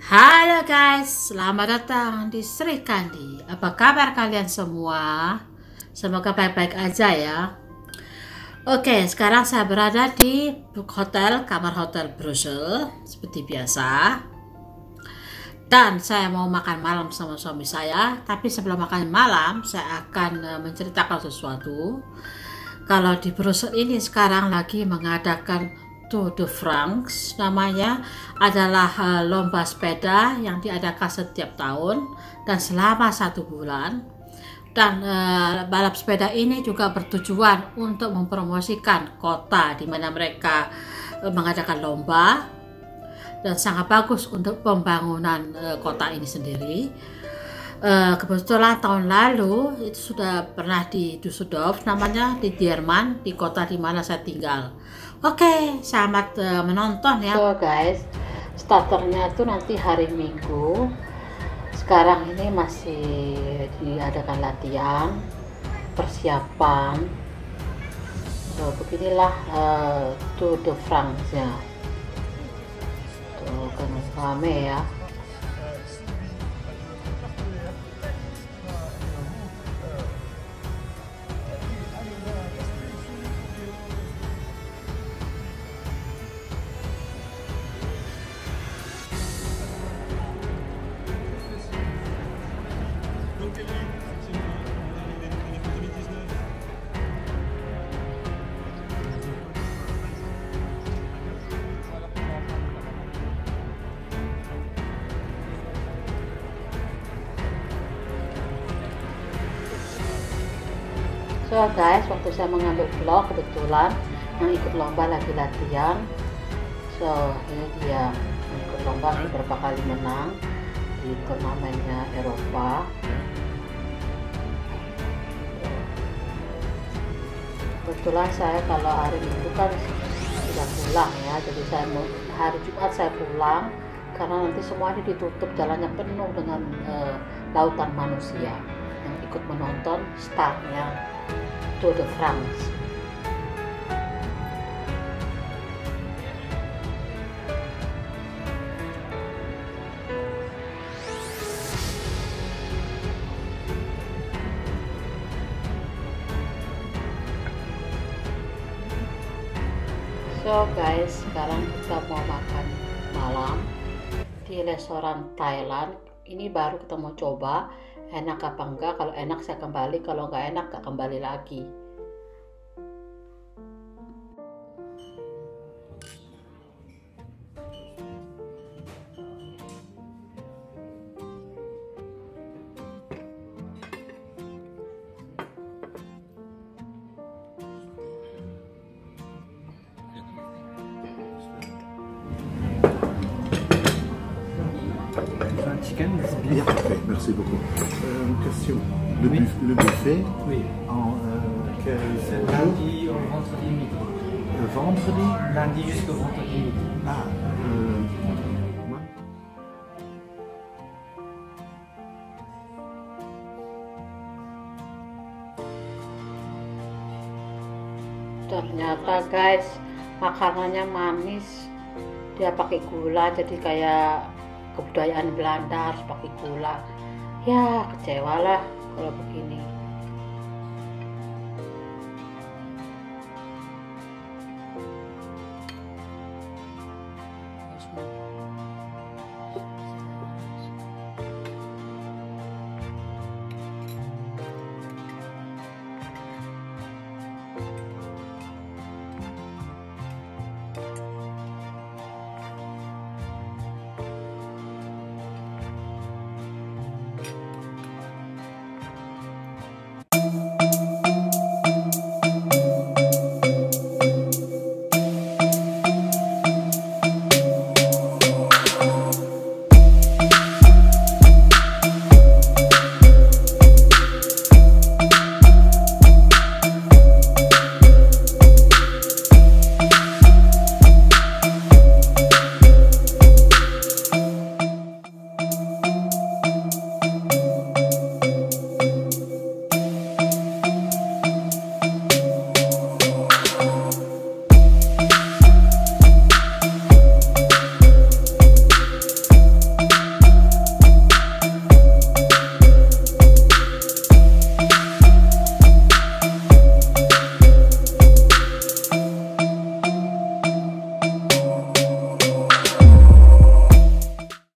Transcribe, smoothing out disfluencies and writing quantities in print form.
Halo guys, selamat datang di Sri Kandi. Apa kabar kalian semua? Semoga baik-baik aja ya. Oke, sekarang saya berada di kamar hotel Brussels seperti biasa. Dan saya mau makan malam sama suami saya. Tapi sebelum makan malam, saya akan menceritakan sesuatu. Kalau di Brussels ini sekarang lagi mengadakan Tour de France, namanya adalah lomba sepeda yang diadakan setiap tahun dan selama 1 bulan. Dan balap sepeda ini juga bertujuan untuk mempromosikan kota di mana mereka mengadakan lomba, dan sangat bagus untuk pembangunan kota ini sendiri. Kebetulan tahun lalu itu sudah pernah di Düsseldorf, namanya di Jerman, di kota di mana saya tinggal. Oke, selamat menonton ya. So guys, starternya itu nanti hari Minggu. Sekarang ini masih diadakan latihan, persiapan. So, beginilah Tour de France-nya. Tuh kan rame ya. So guys, waktu saya mengambil vlog kebetulan yang ikut lomba lagi latihan. So ini dia yang ikut lomba, beberapa kali menang di turnamennya Eropa. Kebetulan saya kalau hari Minggu kan sudah pulang ya, jadi saya hari Jumat saya pulang karena nanti semuanya ditutup, jalannya penuh dengan lautan manusia yang ikut menonton startnya Tour de France. So guys, sekarang kita mau makan malam di restoran Thailand. Ini baru kita mau coba enak apa enggak. Kalau enak saya kembali, kalau nggak enak nggak kembali lagi. Chicken, bien parfait, merci beaucoup. Une question. Le buffet, oui. Quel Lundi au vendredi midi. le vendredi. Lundi jusqu'au vendredi midi. Ah, Ternyata guys, makanannya manis. Dia pakai gula, jadi kayak kebudayaan Belanda harus pakai gula. Ya kecewa lah kalau begini.